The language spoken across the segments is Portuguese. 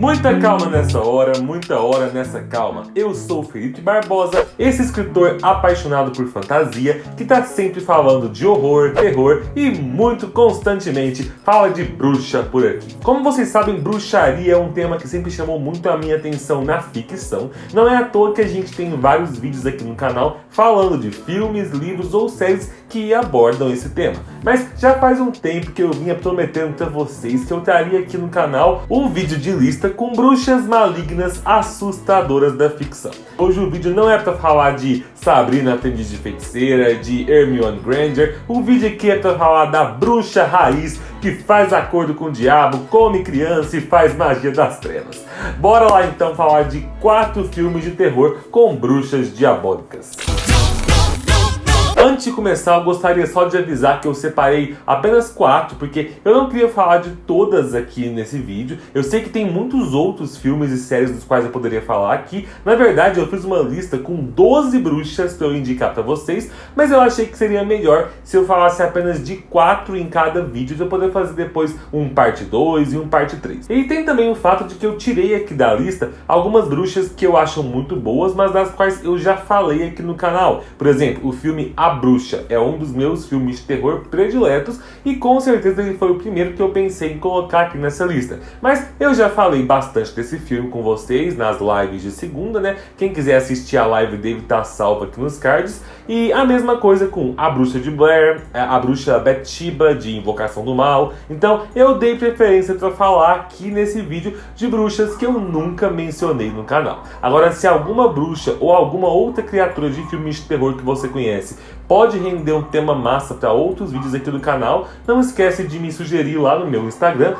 Muita calma nessa hora, muita hora nessa calma. Eu sou Felipe Barbosa, esse escritor apaixonado por fantasia que tá sempre falando de horror, terror e muito constantemente fala de bruxa por aqui. Como vocês sabem, bruxaria é um tema que sempre chamou muito a minha atenção na ficção. Não é à toa que a gente tem vários vídeos aqui no canal falando de filmes, livros ou séries que abordam esse tema. Mas já faz um tempo que eu vinha prometendo pra vocês que eu traria aqui no canal um vídeo de lista com bruxas malignas assustadoras da ficção. Hoje o vídeo não é pra falar de Sabrina Aprendiz de Feiticeira, de Hermione Granger. O vídeo aqui é pra falar da bruxa raiz que faz acordo com o diabo, come criança e faz magia das trevas. Bora lá então falar de 4 filmes de terror com bruxas diabólicas. Antes de começar, eu gostaria só de avisar que eu separei apenas 4, porque eu não queria falar de todas aqui nesse vídeo. Eu sei que tem muitos outros filmes e séries dos quais eu poderia falar aqui. Na verdade, eu fiz uma lista com 12 bruxas para eu indicar para vocês, mas eu achei que seria melhor se eu falasse apenas de 4 em cada vídeo, para eu poder fazer depois um parte 2 e um parte 3. E tem também o fato de que eu tirei aqui da lista algumas bruxas que eu acho muito boas, mas das quais eu já falei aqui no canal. Por exemplo, o filme A Bruxa é um dos meus filmes de terror prediletos e com certeza ele foi o primeiro que eu pensei em colocar aqui nessa lista. Mas eu já falei bastante desse filme com vocês nas lives de segunda, né? Quem quiser assistir a live deve estar salva aqui nos cards. E a mesma coisa com A Bruxa de Blair, a Bruxa Bathsheba de Invocação do Mal. Então eu dei preferência para falar aqui nesse vídeo de bruxas que eu nunca mencionei no canal. Agora, se alguma bruxa ou alguma outra criatura de filmes de terror que você conhece pode render um tema massa para outros vídeos aqui do canal, não esquece de me sugerir lá no meu Instagram,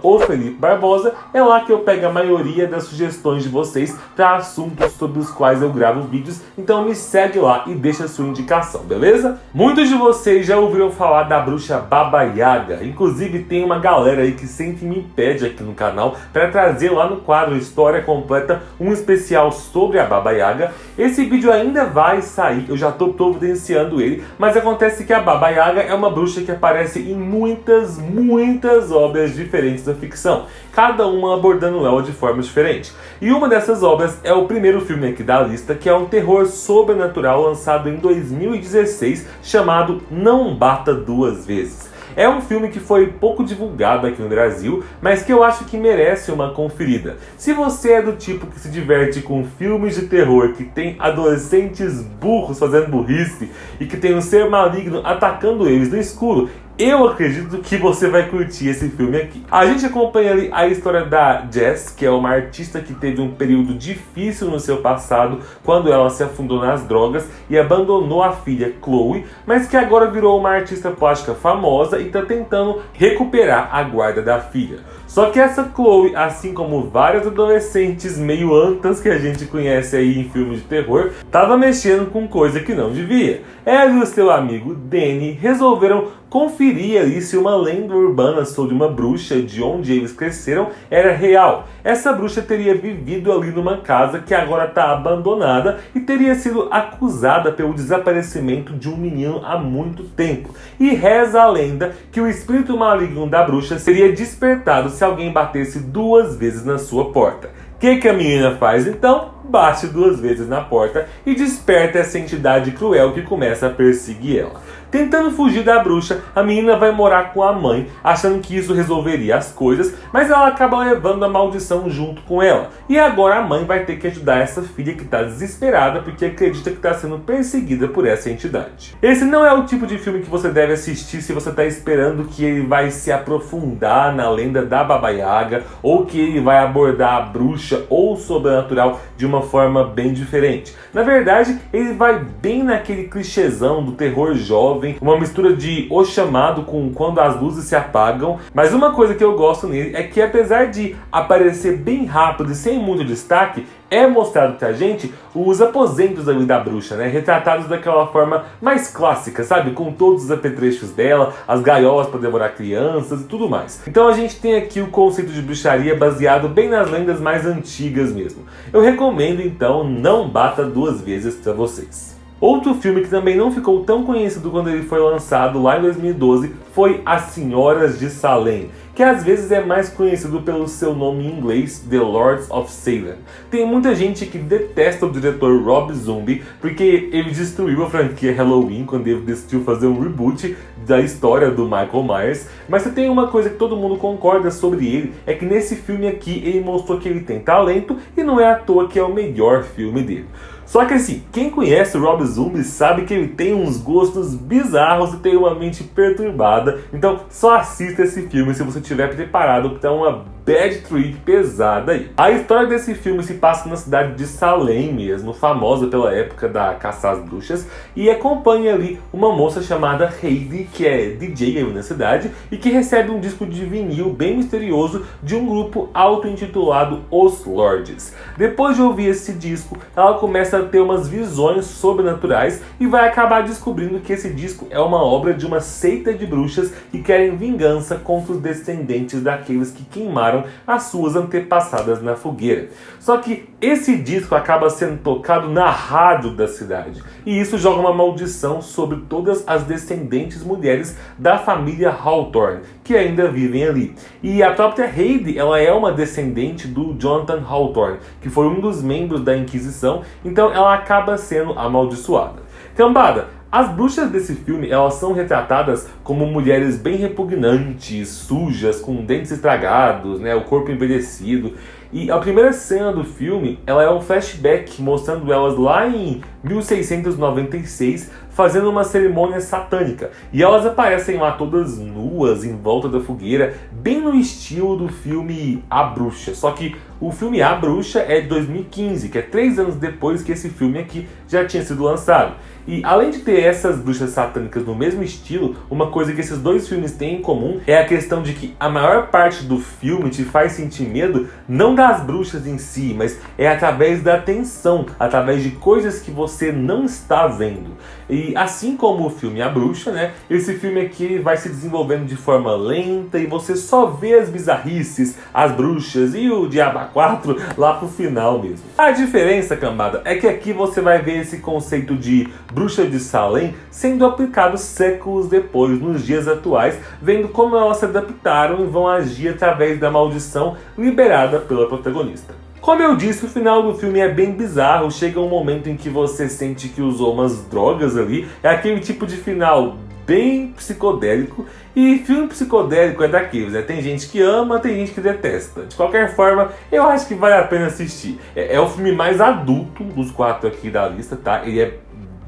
@ofelipebarbosa. É lá que eu pego a maioria das sugestões de vocês para assuntos sobre os quais eu gravo vídeos, então me segue lá e deixa a sua indicação, beleza? Muitos de vocês já ouviram falar da bruxa Baba Yaga, inclusive tem uma galera aí que sempre me pede aqui no canal para trazer lá no quadro História Completa um especial sobre a Baba Yaga. Esse vídeo ainda vai sair, eu já estou providenciando ele, mas acontece que a Baba Yaga é uma bruxa que aparece em muitas obras diferentes da ficção, cada uma abordando ela de forma diferente. E uma dessas obras é o primeiro filme aqui da lista, que é um terror sobrenatural lançado em 2016, chamado Não Bata Duas Vezes. É um filme que foi pouco divulgado aqui no Brasil, mas que eu acho que merece uma conferida. Se você é do tipo que se diverte com filmes de terror que tem adolescentes burros fazendo burrice e que tem um ser maligno atacando eles no escuro, eu acredito que você vai curtir esse filme aqui. A gente acompanha ali a história da Jess, que é uma artista que teve um período difícil no seu passado, quando ela se afundou nas drogas e abandonou a filha Chloe, mas que agora virou uma artista plástica famosa e está tentando recuperar a guarda da filha. Só que essa Chloe, assim como várias adolescentes meio antas que a gente conhece aí em filmes de terror, estava mexendo com coisa que não devia. Ela e o seu amigo Danny resolveram conferir ali se uma lenda urbana sobre uma bruxa de onde eles cresceram era real. Essa bruxa teria vivido ali numa casa que agora está abandonada e teria sido acusada pelo desaparecimento de um menino há muito tempo. E reza a lenda que o espírito maligno da bruxa seria despertado se alguém batesse 2 vezes na sua porta. O que a menina faz então? Bate 2 vezes na porta e desperta essa entidade cruel que começa a perseguir ela. Tentando fugir da bruxa, a menina vai morar com a mãe, achando que isso resolveria as coisas, mas ela acaba levando a maldição junto com ela. E agora a mãe vai ter que ajudar essa filha que está desesperada porque acredita que está sendo perseguida por essa entidade. Esse não é o tipo de filme que você deve assistir se você está esperando que ele vai se aprofundar na lenda da Baba Yaga ou que ele vai abordar a bruxa ou o sobrenatural de uma forma bem diferente. Na verdade, ele vai bem naquele clichêzão do terror jovem, uma mistura de O Chamado com Quando as Luzes se Apagam. Mas uma coisa que eu gosto nele é que, apesar de aparecer bem rápido e sem muito destaque, é mostrado pra gente os aposentos ali da bruxa, né? Retratados daquela forma mais clássica, sabe? Com todos os apetrechos dela, as gaiolas para devorar crianças e tudo mais. Então a gente tem aqui o conceito de bruxaria baseado bem nas lendas mais antigas mesmo. Eu recomendo então Não Bata Duas Vezes pra vocês. Outro filme que também não ficou tão conhecido quando ele foi lançado lá em 2012 foi As Senhoras de Salem, que às vezes é mais conhecido pelo seu nome em inglês, The Lords of Salem. Tem muita gente que detesta o diretor Rob Zombie porque ele destruiu a franquia Halloween quando ele decidiu fazer um reboot da história do Michael Myers, mas se tem uma coisa que todo mundo concorda sobre ele, é que nesse filme aqui ele mostrou que ele tem talento e não é à toa que é o melhor filme dele. Só que assim, quem conhece o Rob Zombie sabe que ele tem uns gostos bizarros e tem uma mente perturbada, então só assista esse filme se você estiver preparado para uma bad trip pesada aí. A história desse filme se passa na cidade de Salem mesmo, famosa pela época da caça às bruxas, e acompanha ali uma moça chamada Heidi, que é DJ aí na cidade, e que recebe um disco de vinil bem misterioso de um grupo auto-intitulado Os Lords. Depois de ouvir esse disco, ela começa a ter umas visões sobrenaturais e vai acabar descobrindo que esse disco é uma obra de uma seita de bruxas que querem vingança contra os descendentes daqueles que queimaram as suas antepassadas na fogueira. Só que esse disco acaba sendo tocado na rádio da cidade, e isso joga uma maldição sobre todas as descendentes mulheres da família Hawthorne, que ainda vivem ali. E a própria Heidi, ela é uma descendente do Jonathan Hawthorne, que foi um dos membros da Inquisição, então ela acaba sendo amaldiçoada. Cambada, as bruxas desse filme, elas são retratadas como mulheres bem repugnantes, sujas, com dentes estragados, né, o corpo envelhecido. E a primeira cena do filme, ela é um flashback mostrando elas lá em 1696 fazendo uma cerimônia satânica. E elas aparecem lá todas nuas em volta da fogueira, bem no estilo do filme A Bruxa. Só que o filme A Bruxa é de 2015, que é 3 anos depois que esse filme aqui já tinha sido lançado. E além de ter essas bruxas satânicas no mesmo estilo, uma coisa que esses dois filmes têm em comum é a questão de que a maior parte do filme te faz sentir medo não das bruxas em si, mas é através da tensão, através de coisas que você não está vendo. E assim como o filme A Bruxa, né, esse filme aqui vai se desenvolvendo de forma lenta e você só vê as bizarrices, as bruxas e o Diabo 4 lá pro final mesmo. A diferença, cambada, é que aqui você vai ver esse conceito de bruxa de Salem sendo aplicado séculos depois, nos dias atuais, vendo como elas se adaptaram e vão agir através da maldição liberada pela protagonista. Como eu disse, o final do filme é bem bizarro, chega um momento em que você sente que usou umas drogas ali, é aquele tipo de final bem psicodélico, e filme psicodélico é daqueles, né? Tem gente que ama, tem gente que detesta. De qualquer forma, eu acho que vale a pena assistir. É o filme mais adulto dos 4 aqui da lista, tá? Ele é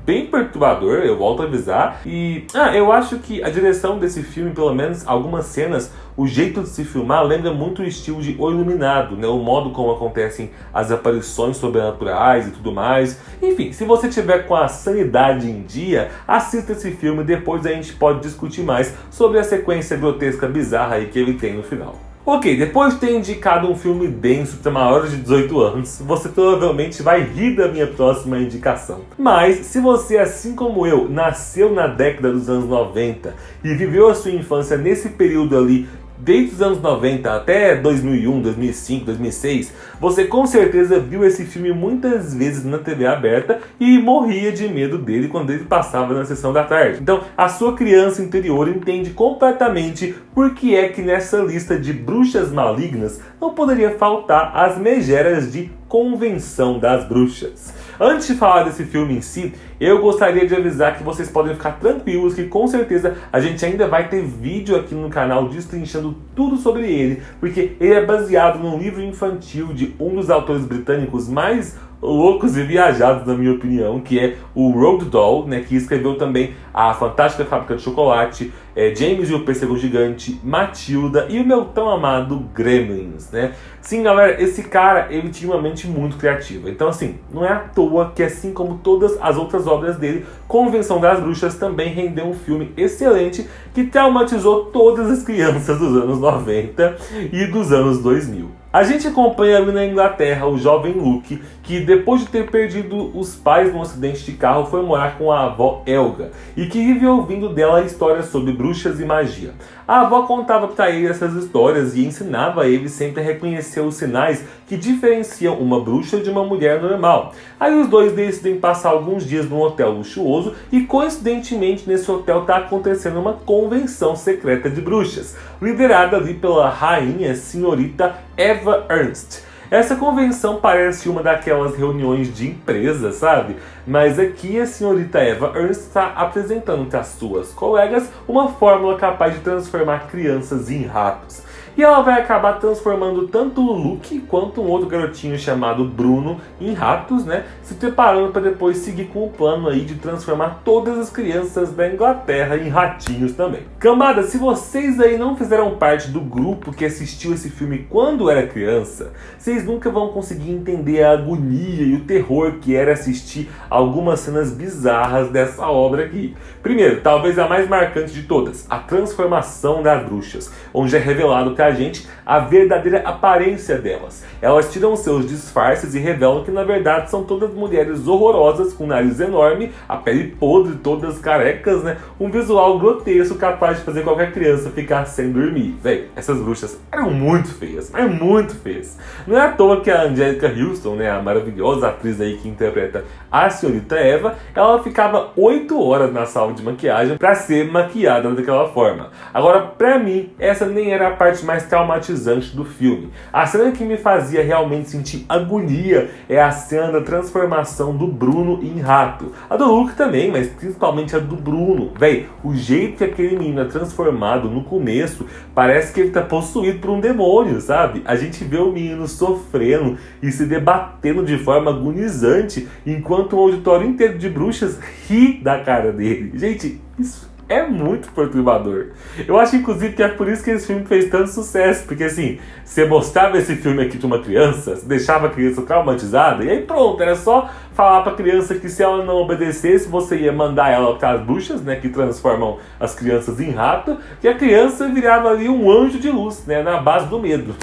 bem perturbador, eu volto a avisar. E eu acho que a direção desse filme, pelo menos algumas cenas, o jeito de se filmar lembra muito o estilo de O Iluminado, né? O modo como acontecem as aparições sobrenaturais e tudo mais. Enfim, se você tiver com a sanidade em dia, assista esse filme, depois a gente pode discutir mais sobre a sequência grotesca bizarra aí que ele tem no final. Ok, depois de ter indicado um filme denso para maiores de 18 anos, você provavelmente vai rir da minha próxima indicação. Mas, se você, assim como eu, nasceu na década dos anos 90 e viveu a sua infância nesse período ali, desde os anos 90 até 2001, 2005, 2006, você com certeza viu esse filme muitas vezes na TV aberta e morria de medo dele quando ele passava na sessão da tarde. Então, a sua criança interior entende completamente por que é que nessa lista de bruxas malignas não poderia faltar as megeras de Convenção das Bruxas. Antes de falar desse filme em si, eu gostaria de avisar que vocês podem ficar tranquilos que com certeza a gente ainda vai ter vídeo aqui no canal destrinchando tudo sobre ele, porque ele é baseado num livro infantil de um dos autores britânicos mais loucos e viajados, na minha opinião, que é o Roald Dahl, né, que escreveu também A Fantástica Fábrica de Chocolate, James e o Pêssego Gigante, Matilda e o meu tão amado Gremlins, né? Sim, galera, esse cara, ele tinha uma mente muito criativa. Então, assim, não é à toa que, assim como todas as outras obras dele, Convenção das Bruxas também rendeu um filme excelente que traumatizou todas as crianças dos anos 90 e dos anos 2000. A gente acompanha ali na Inglaterra o jovem Luke, que depois de ter perdido os pais num acidente de carro, foi morar com a avó Helga, e que vive ouvindo dela histórias sobre bruxas e magia. A avó contava para ele essas histórias e ensinava ele sempre a reconhecer os sinais que diferenciam uma bruxa de uma mulher normal. Aí os dois decidem passar alguns dias num hotel luxuoso e coincidentemente nesse hotel está acontecendo uma convenção secreta de bruxas, liderada ali pela rainha senhorita Eva Ernst. Essa convenção parece uma daquelas reuniões de empresa, sabe? Mas aqui a senhorita Eva Ernst está apresentando para suas colegas uma fórmula capaz de transformar crianças em ratos. E ela vai acabar transformando tanto o Luke quanto um outro garotinho chamado Bruno em ratos, né? Se preparando para depois seguir com o plano aí de transformar todas as crianças da Inglaterra em ratinhos também. Cambada, se vocês aí não fizeram parte do grupo que assistiu esse filme quando era criança, vocês nunca vão conseguir entender a agonia e o terror que era assistir algumas cenas bizarras dessa obra aqui. Primeiro, talvez a mais marcante de todas, a transformação das bruxas, onde é revelado pra gente a verdadeira aparência delas. Elas tiram seus disfarces e revelam que na verdade são todas mulheres horrorosas com nariz enorme, a pele podre, todas carecas, né? Um visual grotesco capaz de fazer qualquer criança ficar sem dormir. Véi, essas bruxas eram muito feias, mas muito feias. Não é à toa que a Anjelica Huston, né, a maravilhosa atriz aí que interpreta a senhorita Eva, ela ficava 8 horas na sala de maquiagem para ser maquiada daquela forma. Agora, pra mim, essa nem era a parte mais traumatizante do filme. A cena que me fazia realmente sentir agonia é a cena da transformação do Bruno em rato. A do Luke também, mas principalmente a do Bruno. Véi, o jeito que aquele menino é transformado no começo, parece que ele tá possuído por um demônio, sabe? A gente vê o menino sofrendo e se debatendo de forma agonizante, enquanto o auditório inteiro de bruxas ri da cara dele. Gente, isso é muito perturbador. Eu acho, inclusive, que é por isso que esse filme fez tanto sucesso. Porque, assim, você mostrava esse filme aqui pra uma criança, você deixava a criança traumatizada, e aí pronto, era só falar pra criança que se ela não obedecesse, você ia mandar ela para as bruxas, né, que transformam as crianças em rato, e a criança virava ali um anjo de luz, né, na base do medo.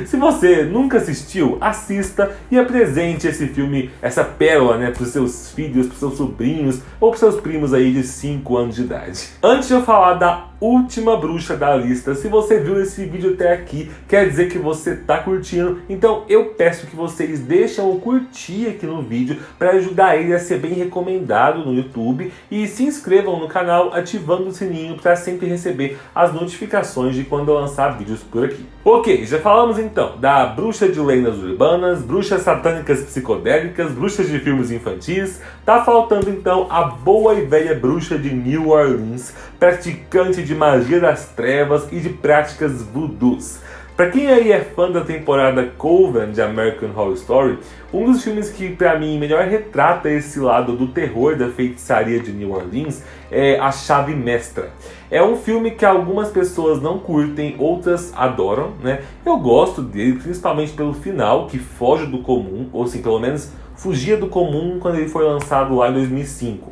Se você nunca assistiu, assista e apresente esse filme, essa pérola, né, pros seus filhos, pros seus sobrinhos, ou pros seus primos aí de 5 anos de idade. Antes de eu falar da última bruxa da lista, se você viu esse vídeo até aqui, quer dizer que você tá curtindo, então eu peço que vocês deixem o curtir aqui no vídeo para ajudar ele a ser bem recomendado no YouTube e se inscrevam no canal ativando o sininho para sempre receber as notificações de quando eu lançar vídeos por aqui. Ok, já falamos então da bruxa de lendas urbanas, bruxas satânicas psicodélicas, bruxas de filmes infantis, tá faltando então a boa e velha bruxa de New Orleans, praticante de magia das trevas e de práticas voodoos. Pra quem aí é fã da temporada Coven de American Horror Story, um dos filmes que pra mim melhor retrata esse lado do terror da feitiçaria de New Orleans é A Chave Mestra. É um filme que algumas pessoas não curtem, outras adoram, né? Eu gosto dele, principalmente pelo final, que foge do comum, ou assim, pelo menos fugia do comum quando ele foi lançado lá em 2005.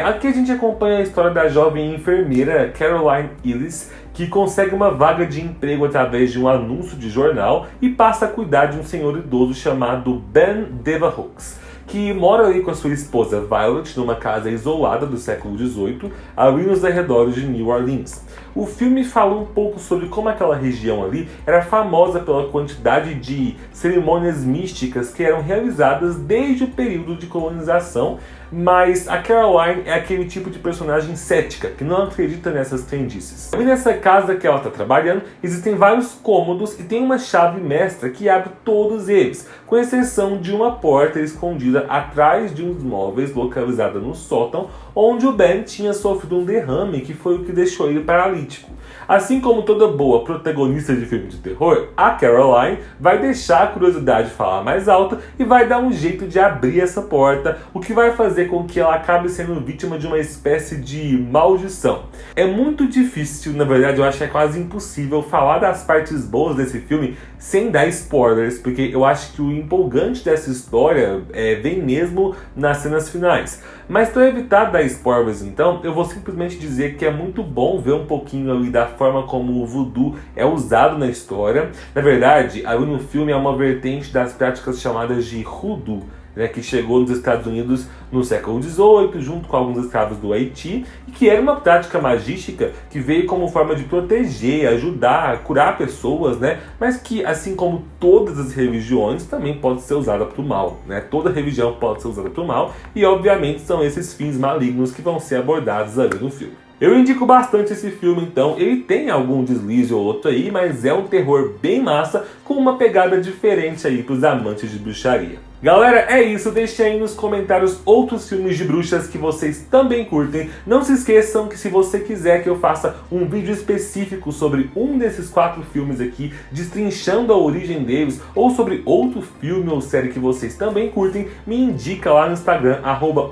Aqui a gente acompanha a história da jovem enfermeira Caroline Ellis, que consegue uma vaga de emprego através de um anúncio de jornal e passa a cuidar de um senhor idoso chamado Ben Devahooks, que mora ali com a sua esposa Violet numa casa isolada do século XVIII, ali nos arredores de New Orleans. O filme fala um pouco sobre como aquela região ali era famosa pela quantidade de cerimônias místicas que eram realizadas desde o período de colonização, mas a Caroline é aquele tipo de personagem cética, que não acredita nessas crendices. E nessa casa que ela está trabalhando, existem vários cômodos e tem uma chave mestra que abre todos eles, com exceção de uma porta escondida atrás de uns móveis localizada no sótão, onde o Ben tinha sofrido um derrame que foi o que deixou ele paralítico. Assim como toda boa protagonista de filme de terror, a Caroline vai deixar a curiosidade falar mais alta e vai dar um jeito de abrir essa porta, o que vai fazer com que ela acabe sendo vítima de uma espécie de maldição. É muito difícil, na verdade eu acho que é quase impossível falar das partes boas desse filme sem dar spoilers, porque eu acho que o empolgante dessa história vem mesmo nas cenas finais. Mas para evitar dar spoilers então, eu vou simplesmente dizer que é muito bom ver um pouquinho ali da forma como o voodoo é usado na história. Na verdade, ali no filme é uma vertente das práticas chamadas de hoodoo, né, que chegou nos Estados Unidos no século XVIII, junto com alguns escravos do Haiti, e que era uma prática magística que veio como forma de proteger, ajudar, curar pessoas, né, mas que, assim como todas as religiões, também pode ser usada para o mal, né? Toda religião pode ser usada para o mal, e obviamente são esses fins malignos que vão ser abordados ali no filme. Eu indico bastante esse filme, então. Ele tem algum deslize ou outro aí, mas é um terror bem massa, com uma pegada diferente aí pros amantes de bruxaria. Galera, é isso. Deixem aí nos comentários outros filmes de bruxas que vocês também curtem. Não se esqueçam que se você quiser que eu faça um vídeo específico sobre um desses 4 filmes aqui, destrinchando a origem deles, ou sobre outro filme ou série que vocês também curtem, me indica lá no Instagram,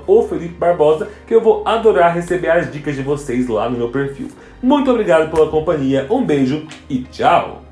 @ofelipebarbosa, que eu vou adorar receber as dicas de vocês lá no meu perfil. Muito obrigado pela companhia, um beijo e tchau!